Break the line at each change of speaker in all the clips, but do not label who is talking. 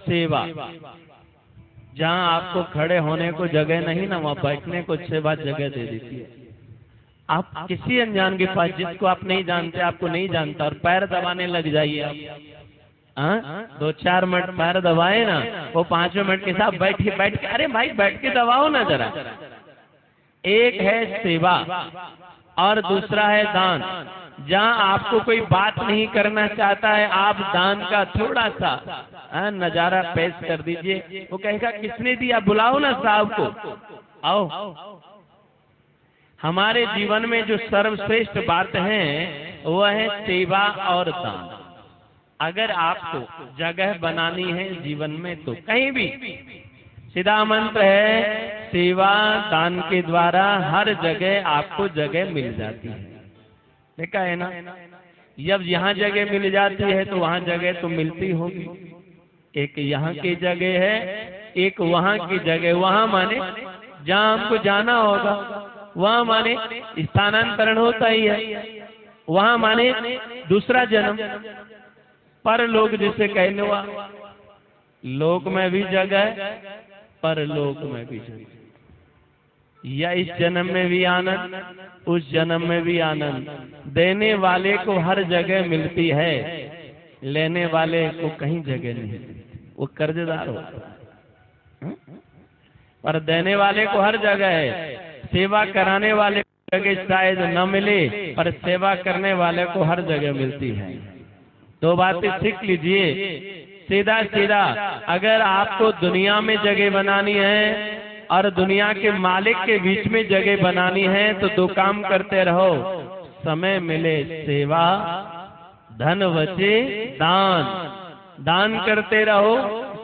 सेवा, जहाँ आपको खड़े होने को जगह नहीं ना, वहाँ बैठने को सेवा जगह दे देती है। आप किसी अनजान के पास, जिसको आप नहीं जानते, आपको नहीं जानता, और पैर दबाने लग जाइए आप, 2-4 मिनट पैर दबाए ना, वो 5वें मिनट के साथ बैठ के, अरे भाई बैठ के दबाओ ना जरा। एक है सेवा और दूसरा है दान। जहाँ आपको कोई बात नहीं करना चाहता है, आप दान का थोड़ा सा नजारा पेश कर दीजिए। वो कहेगा किसने दिया, बुलाओ ना साहब को, आओ। हमारे जीवन में जो सर्वश्रेष्ठ बात है वह है सेवा और दान। अगर आपको जगह बनानी है जीवन में, तो कहीं भी सीधा मंत्र है, सेवा दान के द्वारा हर जगह आपको जगह मिल जाती है। देखा है ना, जब यहाँ जगह मिल जाती है तो वहाँ जगह तो मिलती होगी। एक यहाँ की जगह है, एक वहाँ की जगह। वहाँ माने जहाँ हमको जाना होगा, वहाँ माने स्थानांतरण होता ही है, वहाँ माने दूसरा जन्म। पर लोक जिसे कहने हुआ, लोक में भी जगह, परलोक में भी जगह। या इस जन्म में भी आनंद, उस जन्म में भी आनंद। देने वाले को हर जगह मिलती है, लेने वाले को कहीं जगह नहीं मिलती, वो कर्जदार होता है। पर देने वाले को हर जगह है। सेवा कराने वाले को जगह शायद न मिले, पर सेवा करने वाले को हर जगह मिलती है। 2 बातें सीख लीजिए सीधा सीधा। अगर आपको दुनिया में जगह बनानी है और दुनिया के मालिक के बीच में जगह बनानी है, तो 2 काम करते रहो। समय मिले सेवा, धन बचे दान। दान करते रहो,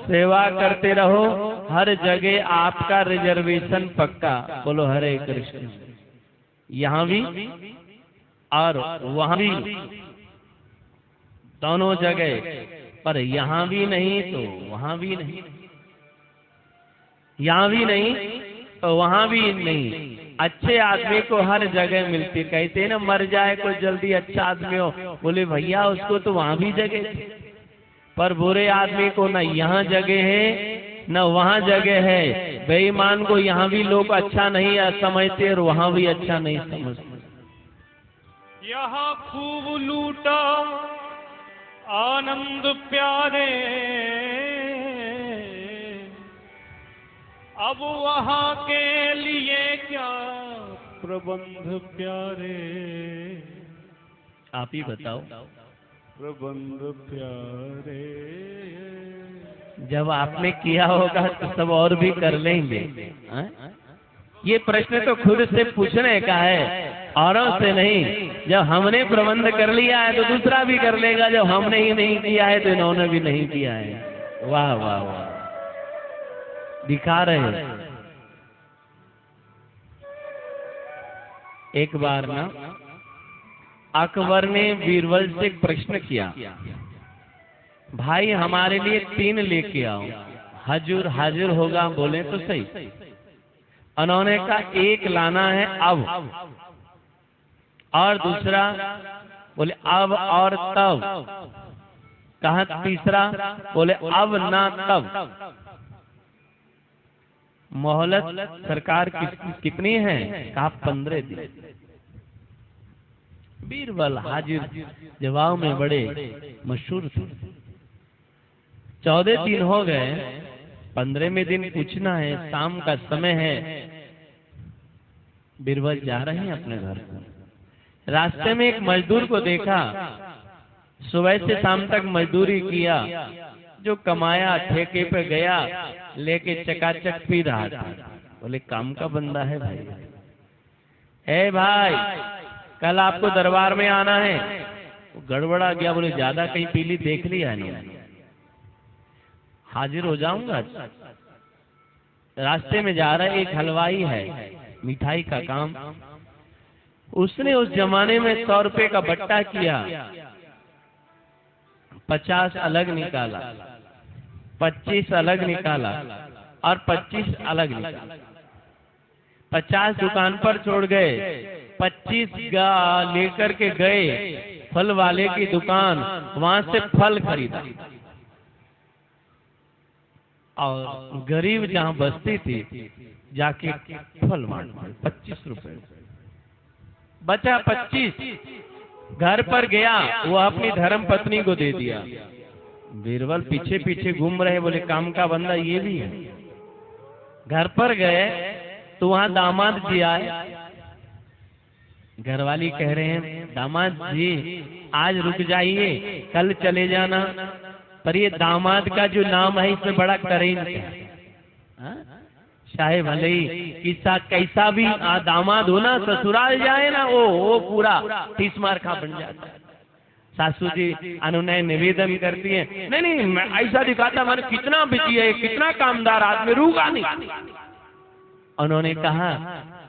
सेवा करते रहो, हर जगह आपका रिजर्वेशन पक्का। बोलो हरे कृष्ण। यहाँ भी और वहाँ भी, दोनों जगह। पर यहाँ भी नहीं तो वहाँ भी नहीं, यहाँ भी नहीं तो वहाँ भी नहीं। अच्छे आदमी को हर जगह मिलती। कहते हैं ना, मर जाए कोई जल्दी अच्छा आदमी हो, बोले भैया उसको तो वहाँ भी जगह थी। पर बुरे आदमी को न यहाँ जगह है न वहाँ जगह है। बेईमान को यहाँ भी लोग अच्छा नहीं समझते और वहाँ भी अच्छा नहीं समझते।
यहाँ खूब लूटा आनंद प्यारे, अब वहाँ के लिए क्या प्रबंध प्यारे।
आप ही बताओ।
प्रबंध प्यारे।
जब आपने किया होगा तो सब और भी कर लेंगे। ये प्रश्न तो खुद से पूछने का है, औरों से नहीं। जब हमने प्रबंध कर लिया है तो दूसरा भी कर लेगा। जब हमने ही नहीं किया है तो इन्होंने भी नहीं किया है। वाह वाह वाह, दिखा रहे हैं। एक बार ना अकबर ने बीरबल से एक प्रश्न किया, भाई हमारे लिए 3 लेके आओ। हजूर हाजिर होगा, बोले तो सही। उन्होंने कहा 1 लाना है अब, और दूसरा बोले अब और तब। कहा तीसरा, बोले अब ना तब। मोहलत सरकार कितनी है? कहा 15 दिन। बीरबल हाजिर जवाब में बड़े मशहूर थे। 14 दिन हो गए, 15वें दिन पूछना है, शाम का समय है। बीरबल जा रहे हैं अपने घर को। रास्ते में एक मजदूर को देखा, सुबह से शाम तक मजदूरी किया, जो कमाया ठेके पे गया, लेके चकाचक पी रहा था। बोले काम का बंदा है भाई। ए भाई, कल आपको दरबार में आना है। वो गड़बड़ा गया, बोले ज्यादा कहीं पीली देख लिया नहीं, हाजिर हो जाऊंगा। रास्ते में जा रहा है, एक हलवाई है, मिठाई का काम। उसने उस जमाने में 100 रुपए का बट्टा किया, 50 अलग निकाला, 25 अलग निकाला और 25 अलग निकाला। 50 दुकान पर छोड़ गए, 25 लेकर के गए फल वाले की दुकान, वहां से फल खरीदा। और गरीब जहाँ बसती थी जाके फल बांट 25 रुपए बचा 25 घर पर गया, वो अपनी धर्म पत्नी को दे दिया। बीरबल पीछे पीछे घूम रहे, बोले काम का बंदा ये भी है। घर पर गए तो वहां दामाद जी आए। घरवाली कह रहे हैं दामाद जी आज रुक जाइए, कल चले जाना। पर ये दामाद का जो नाम है इसमें बड़ा करेंट है। चाहे भले ही किसा कैसा भी दामाद हो ना, ससुराल जाए ना वो पूरा तीस मार खा बन जाता है। सासू जी अनुनय निवेदन करती है, नहीं नहीं मैं ऐसा दिखाता मैंने कितना बिजी है, कितना कामदार आदमी, रुका नहीं। उन्होंने कहा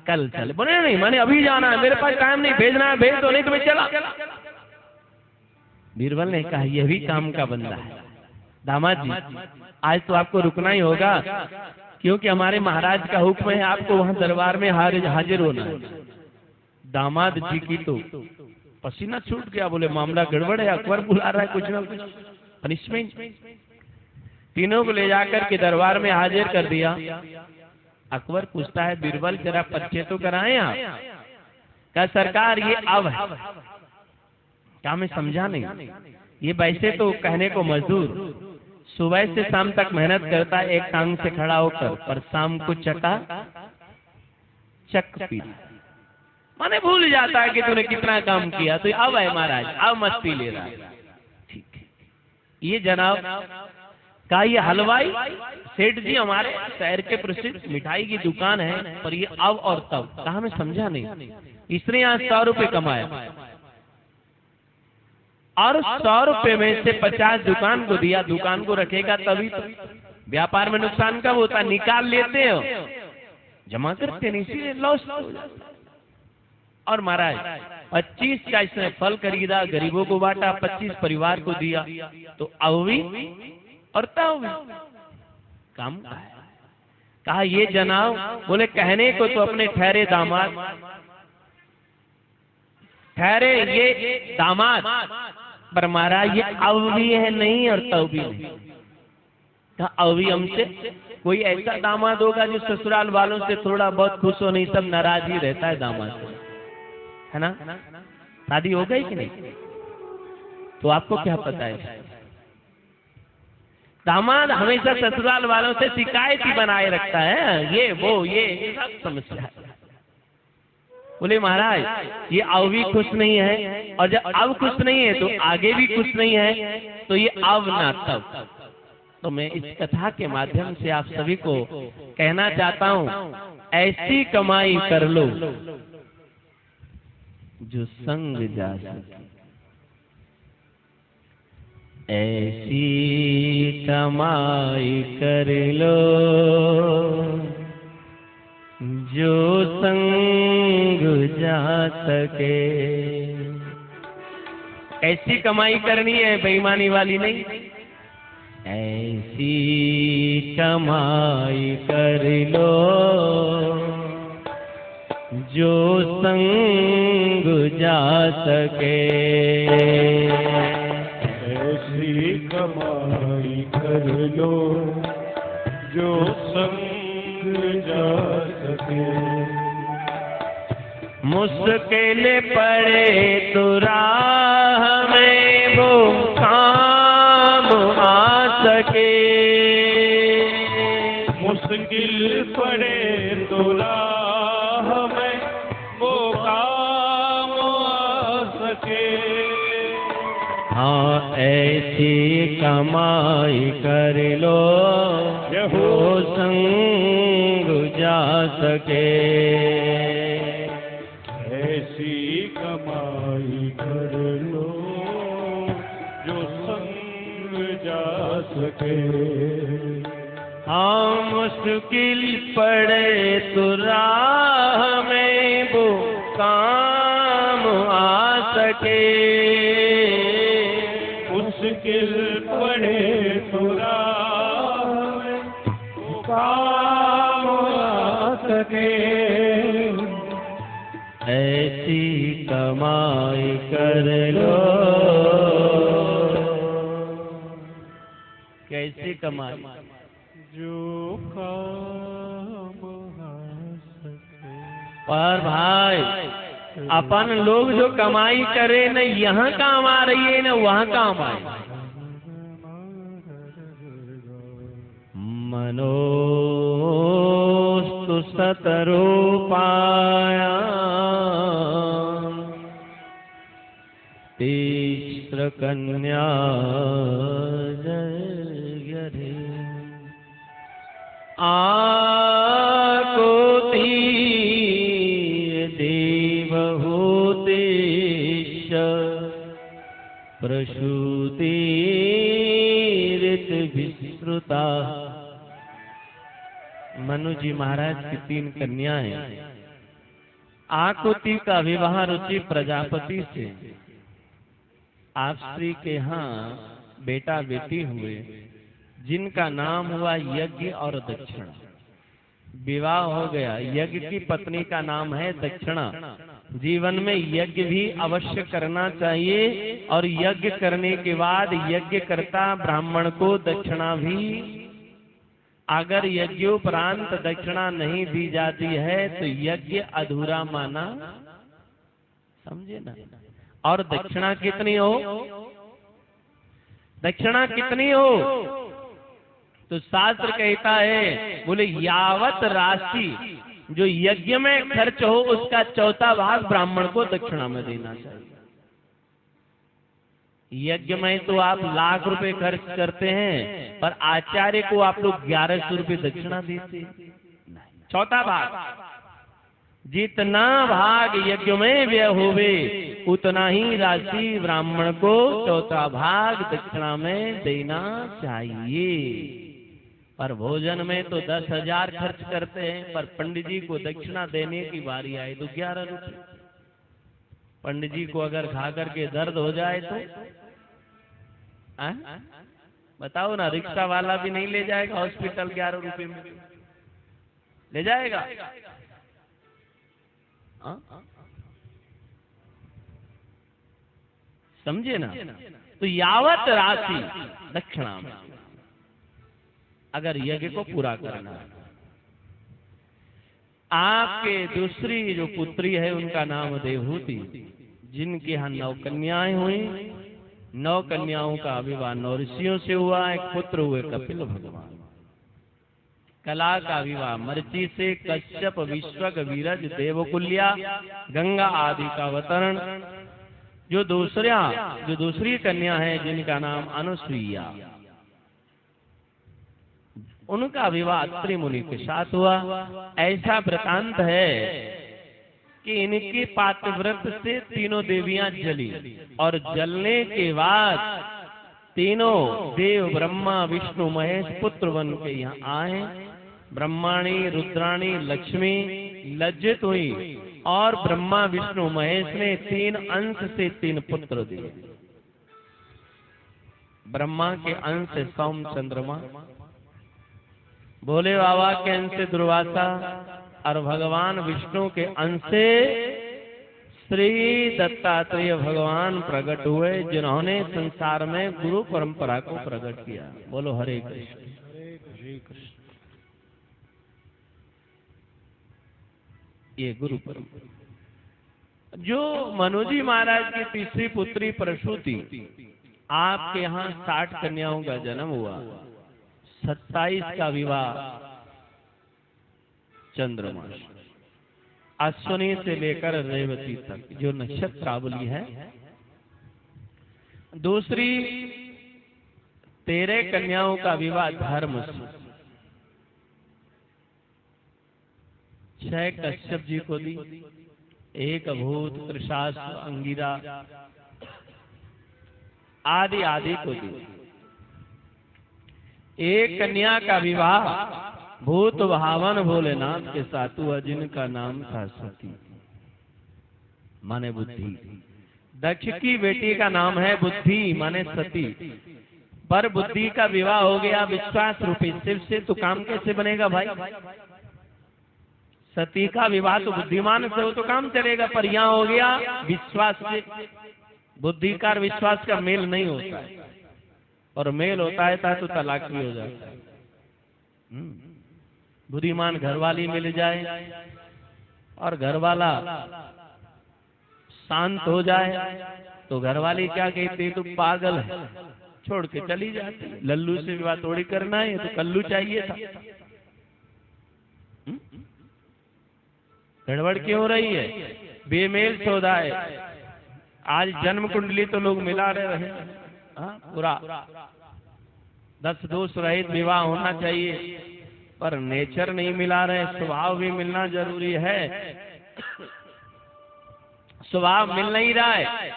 कल चले, बोले नहीं मैंने अभी जाना है, मेरे पास टाइम नहीं, भेजना है भेज दो नहीं तो मैं चला। बीरबल ने कहा यह भी काम का बंदा है। दामाद जी आज तो आपको रुकना ही होगा, क्योंकि हमारे महाराज का हुक्म है आपको वहां दरबार में हाजिर होना है। दामाद जी की तो पसीना छूट गया, बोले मामला गड़बड़ है, अकबर बुला रहा है कुछ ना कुछ पनिशमेंट। तीनों को ले जाकर के दरबार में हाजिर कर दिया। अकबर पूछता है बीरबल जरा परिचय तो कराएं आप। क्या सरकार ये अब है, क्या मैं समझा नहीं, ये वैसे तो कहने को मजदूर सुबह से शाम तक मेहनत करता है एक टांग से खड़ा होकर, पर शाम को चक पी माने भूल जाता है कि तूने कितना काम किया। तो अब है महाराज, अब मस्ती ले रहा है। ठीक है, ये जनाब का ये हलवाई सेठ जी हमारे शहर के प्रसिद्ध मिठाई की दुकान है, पर ये अब और तब कहा मैं समझा नहीं। इसने यहाँ 100 रुपए कमाया और 100 रुपए में से 50 दुकान को दिया। दुकान को रखेगा तभी तो, व्यापार में नुकसान कब होता, निकाल लेते हो, जमा करते नहीं, इसीलिए लॉस हो जाता। और महाराज 25 का इसने फल खरीदा, गरीबों को बांटा, 25 परिवार को दिया। तो अवी और तवी काम का है। कहा ये जनाब, बोले कहने को तो अपने ठहरे दामाद, ठहरे ये दामाद, पर महाराज ये अवी है नहीं और तवी नहीं। कहा अवी हमसे कोई ऐसा दामाद होगा जो ससुराल वालों से थोड़ा बहुत खुश हो, नहीं सब नाराज ही रहता है दामाद से, है ना। शादी हो गई कि नहीं, तो आपको क्या पता है। दामाद हमेशा ससुराल वालों से शिकायत ही बनाए रखता है, ये वो ये सब समस्या है। बोले महाराज ये अब भी खुश नहीं है, और जब अब खुश नहीं है तो आगे भी खुश नहीं है, तो ये अब ना तब। तो मैं इस कथा के माध्यम से आप सभी को कहना चाहता हूँ, ऐसी कमाई कर लो जो संग जा सके, ऐसी कमाई कर लो जो संग जा सके। ऐसी कमाई करनी है, बेईमानी वाली नहीं। ऐसी कमाई कर लो जो संग जा सके,
ऐसी कमाई कर लो जो संग जा सके।
मुश्किल पड़े तो राह में वो काम आ सके,
मुश्किल पड़े तो राह में वो काम आ सके।
हाँ ऐसी कमाई कर लो जो संग जा सके,
ऐसी कमाई कर लो जो संग जा सके।
हाँ मुश्किल पड़े तो राह में वो काम आ सके,
मुश्किल पड़े तो राह में वो काम आ सके।
ऐसी कमाई कर लो। कैसी कमाई,
जो काम सके।
पर भाई अपन लोग जो कमाई करे न यहाँ काम आ रही है न वहाँ काम आए। मनोस्तु सतरूपाया तीस्र कन्या जयरे आकुति देवहूतिश्च प्रसूति ऋतविश्रुता। मनु जी महाराज की 3 कन्याएं। आकुति का विवाह रुचि प्रजापति से। आप श्री के यहाँ बेटा बेटी हुए जिनका नाम हुआ यज्ञ और दक्षिणा। विवाह हो गया। यज्ञ की पत्नी का नाम है दक्षिणा। जीवन में यज्ञ भी अवश्य करना चाहिए और यज्ञ करने के बाद यज्ञ करता ब्राह्मण को दक्षिणा भी, अगर यज्ञोपरांत दक्षिणा नहीं दी जाती है तो यज्ञ अधूरा माना, समझे ना। और दक्षिणा कितनी हो, दक्षिणा कितनी हो तो शास्त्र कहता है, बोले यावत राशि जो यज्ञ में खर्च हो उसका 1/4 भाग ब्राह्मण को दक्षिणा में देना चाहिए। यज्ञ में तो आप लाख रुपए खर्च करते हैं पर आचार्य को आप लोग 1100 रुपये दक्षिणा देते हैं। 1/4 भाग, जितना भाग यज्ञ में व्यय होवे उतना ही राशि ब्राह्मण को 1/4 भाग दक्षिणा में देना चाहिए। पर भोजन में तो 10,000 खर्च करते हैं, पर पंडित जी को दक्षिणा देने की बारी आई तो 11 रुपये। पंडित जी को अगर खा करके दर्द हो जाए तो बताओ ना, रिक्शा वाला भी नहीं ले जाएगा हॉस्पिटल 11 रुपये में, ले जाएगा? समझे ना। तो यावत राशि दक्षिणा में अगर यज्ञ को पूरा करना है। आपके दूसरी जो पुत्री है उनका नाम देवहूति, जिनके यहाँ 9 कन्याएं हुई। 9 कन्याओं का विवाह 9 ऋषियों से हुआ। एक पुत्र हुए कपिल भगवान। कला का विवाह मर्ची से, कश्यप, विश्वक, वीरज, देवकुल्या, गंगा आदि का अवतरण। जो दूसरी कन्या है जिनका नाम अनुसुईया, उनका विवाह अत्रि मुनि के साथ हुआ। ऐसा वृतांत है कि इनके पातिव्रत से 3 देवियां जली और जलने के बाद तीनों देव ब्रह्मा विष्णु महेश पुत्र बन के यहाँ आए। ब्रह्माणी, रुद्राणी, लक्ष्मी लज्जित हुई और ब्रह्मा विष्णु महेश ने 3 अंश से 3 पुत्र दिए। ब्रह्मा के अंश से सोम चंद्रमा, भोले बाबा के अंश से दुर्वासा और भगवान विष्णु के अंश से श्री दत्तात्रेय भगवान प्रकट हुए, जिन्होंने संसार में गुरु परंपरा को प्रकट किया। बोलो हरे कृष्ण।
हरे कृष्ण।
ये गुरु परंपरा। जो मनुजी महाराज की तीसरी पुत्री प्रसूति, आपके यहाँ 60 कन्याओं का जन्म हुआ। 27 का विवाह चंद्रमास, अश्विनी से लेकर रेवती तक जो नक्षत्रावली है। दूसरी 13 कन्याओं का विवाह धर्म से, 6 कश्यप जी को दी, 1 भूत, त्रिशास्त्र, अंगिरा आदि आदि को दी। 1 कन्या का विवाह भूत भावन भोलेनाथ के साथ हुआ, जिनका नाम था सती, माने बुद्धि। दक्ष की बेटी का नाम है बुद्धि, माने सती। पर बुद्धि का विवाह हो गया विश्वास रूपी शिव से, तो काम कैसे बनेगा भाई? सती का विवाह तो बुद्धिमान से हो तो काम चलेगा, पर यहाँ हो गया विश्वास से। बुद्धि का विश्वास का मेल नहीं होता है, और मेल होता है तो तलाक भी हो जाता है। बुद्धिमान घरवाली मिल जाए और घरवाला शांत हो जाए तो घरवाली क्या कहती है, तू पागल है, छोड़ के चली जाती है। लल्लू से विवाह थोड़ी करना है, तो कल्लू चाहिए था। गड़बड़ क्यों हो रही है? बेमेल सौदा है। आज जन्म कुंडली तो लोग मिला रहे हैं, पूरा 10 दोष रहित विवाह होना चाहिए, पर नेचर नहीं मिला रहे, स्वभाव भी मिलना जरूरी है। स्वभाव मिल नहीं रहा है,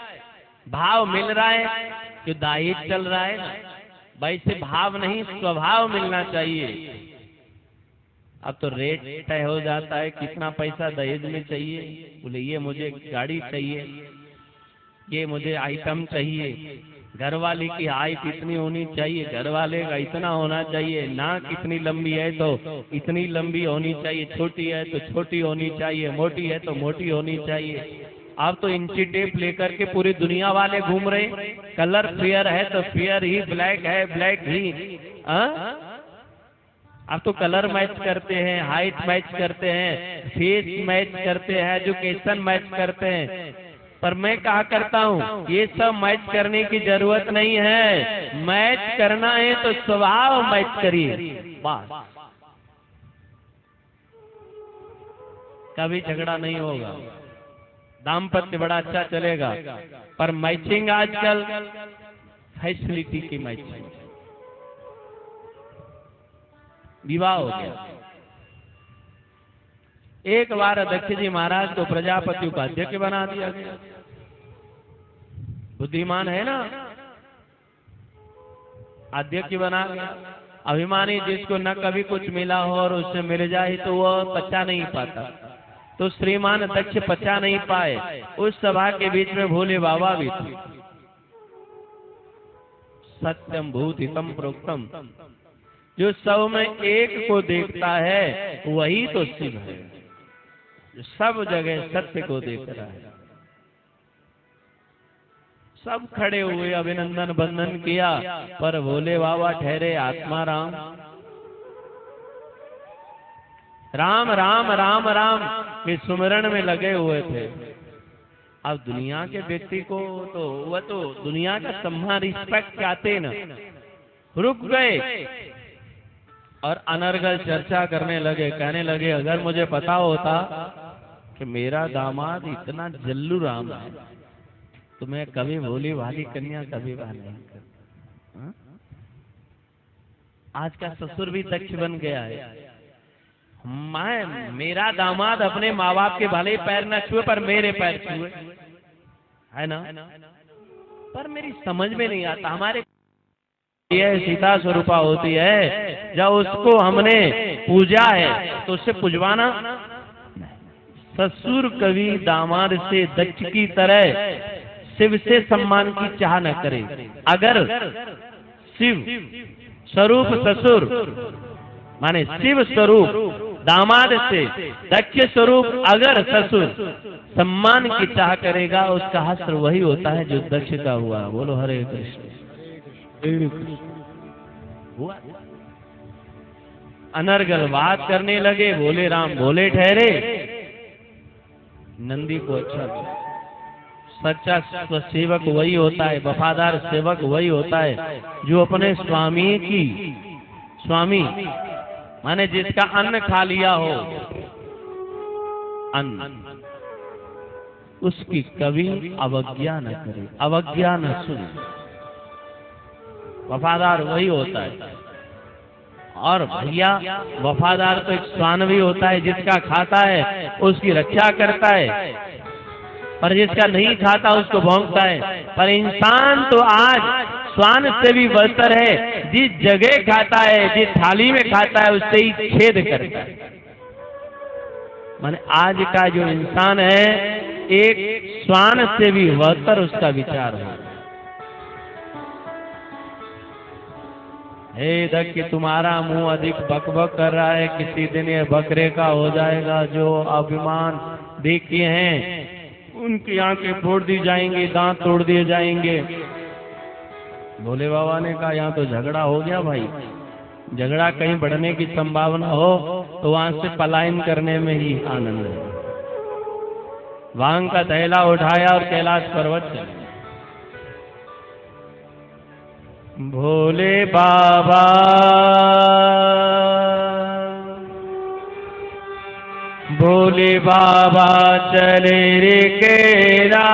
भाव मिल रहा है, जो दाहित चल रहा है ना, वैसे भाव नहीं स्वभाव मिलना चाहिए। अब तो रेट तय हो जाता है, कितना पैसा दहेज में चाहिए, बोले ये मुझे गाड़ी चाहिए, ये मुझे आइटम चाहिए, घरवाली की हाइट इतनी होनी चाहिए, घरवाले का इतना होना चाहिए, नाक इतनी लंबी है तो इतनी लंबी होनी चाहिए, छोटी है तो छोटी होनी चाहिए, मोटी है तो मोटी होनी चाहिए। अब तो इंची टेप लेकर के पूरी दुनिया वाले घूम रहे, कलर फेयर है तो फेयर ही, ब्लैक है ब्लैक ही। अब तो कलर मैच करते हैं, हाइट मैच करते हैं, फेस मैच करते हैं, एजुकेशन मैच करते हैं। पर मैं कहा करता हूँ, ये सब मैच करने की जरूरत नहीं है। मैच करना है तो स्वभाव मैच करिए, बस। कभी झगड़ा नहीं होगा, दाम्पत्य बड़ा अच्छा चलेगा। पर मैचिंग आजकल फैसिलिटी की मैचिंग, विवाह हो गया। एक बार अध्यक्ष जी महाराज को प्रजापति उपाध्यक्ष बना दिया गया। बुद्धिमान है ना, अध्यक्ष बना गया। अभिमानी जिसको न कभी कुछ मिला हो और उससे मिल जाए तो वह पचा नहीं पाता, तो श्रीमान दक्ष पचा नहीं पाए। उस सभा के बीच में भोले बाबा भी थे। सत्यम भूतितम प्रोक्तम, जो सब में एक को देखता है वही तो शिव है, जो सब जगह सत्य को देख रहा है। सब खड़े हुए अभिनंदन बंदन किया, पर भोले बाबा ठहरे आत्मा राम। राम राम राम राम के सुमिरन में लगे हुए थे। अब दुनिया के व्यक्ति को तो वह तो दुनिया का सम्मान रिस्पेक्ट चाहते न, रुक गए और अनर्गल चर्चा करने लगे। कहने लगे, अगर मुझे पता होता कि मेरा दामाद इतना जल्लू राम है तो मैं कभी भोली भाली कन्या कभी वाह नहीं कर। आज का ससुर भी दक्ष बन गया है। मेरा दामाद अपने माँ बाप के भले पैर न छुए पर मेरे पैर छुए, है ना। पर मेरी समझ में नहीं आता, हमारे यह सीता स्वरूपा होती है, जब उसको हमने पूजा है तो उससे पुजवाना। ससुर कभी दामाद से दक्ष की तरह शिव से सम्मान की चाह न करे। अगर शिव स्वरूप ससुर माने शिव स्वरूप दामाद से दक्ष स्वरूप अगर ससुर सम्मान की चाह करेगा, उसका हश्र वही होता है जो दक्ष का हुआ। बोलो हरे कृष्ण। हुआ अनर्गल बात करने लगे, भोले राम भोले ठहरे। नंदी को अच्छा लगा। सच्चा सेवक वही होता है, वफादार सेवक वही होता है जो अपने स्वामी माने जिसका अन्न खा लिया हो, अन्न, उसकी कभी अवज्ञा न करे, अवज्ञा न सुने। वफादार वही होता है। और भैया वफादार तो एक श्वान भी होता है, जिसका खाता है उसकी रक्षा करता है, पर जिसका नहीं खाता उसको भौंकता है। पर इंसान तो आज श्वान से भी बदतर है, जिस जगह खाता है, जिस थाली में खाता है उससे ही छेद करता है। माने आज का जो इंसान है एक श्वान से भी बदतर उसका विचार है। हे दक्ष, तुम्हारा मुंह अधिक बकबक कर रहा है, किसी दिन ये बकरे का हो जाएगा। जो अभिमान देखे हैं उनकी आंखें फोड़ दी जाएंगी, दांत तोड़ दिए जाएंगे। भोले बाबा ने कहा, यहाँ तो झगड़ा हो गया भाई, झगड़ा कहीं बढ़ने की संभावना हो तो वहां से पलायन करने में ही आनंद है। भांग का थैला उठाया और कैलाश पर्वत चले। भोले बाबा भोले बाबा चले रे केला,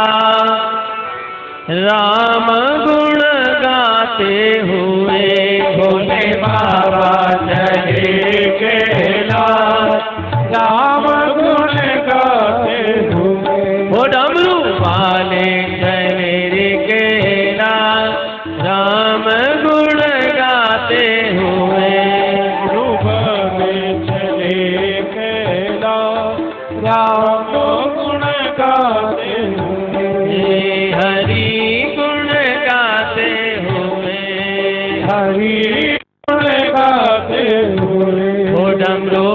राम गुण गाते हुए। भोले बाबा चले केला,
राम गुण गाते हुए।
वो डमरू वाले चले रे केला, राम गुण गाते हुए।
रूप में चले केला, राम गुण गाते हुए।
हरि गुण गाते हुए।
हरि गुण गाते हुए।
वो डमरू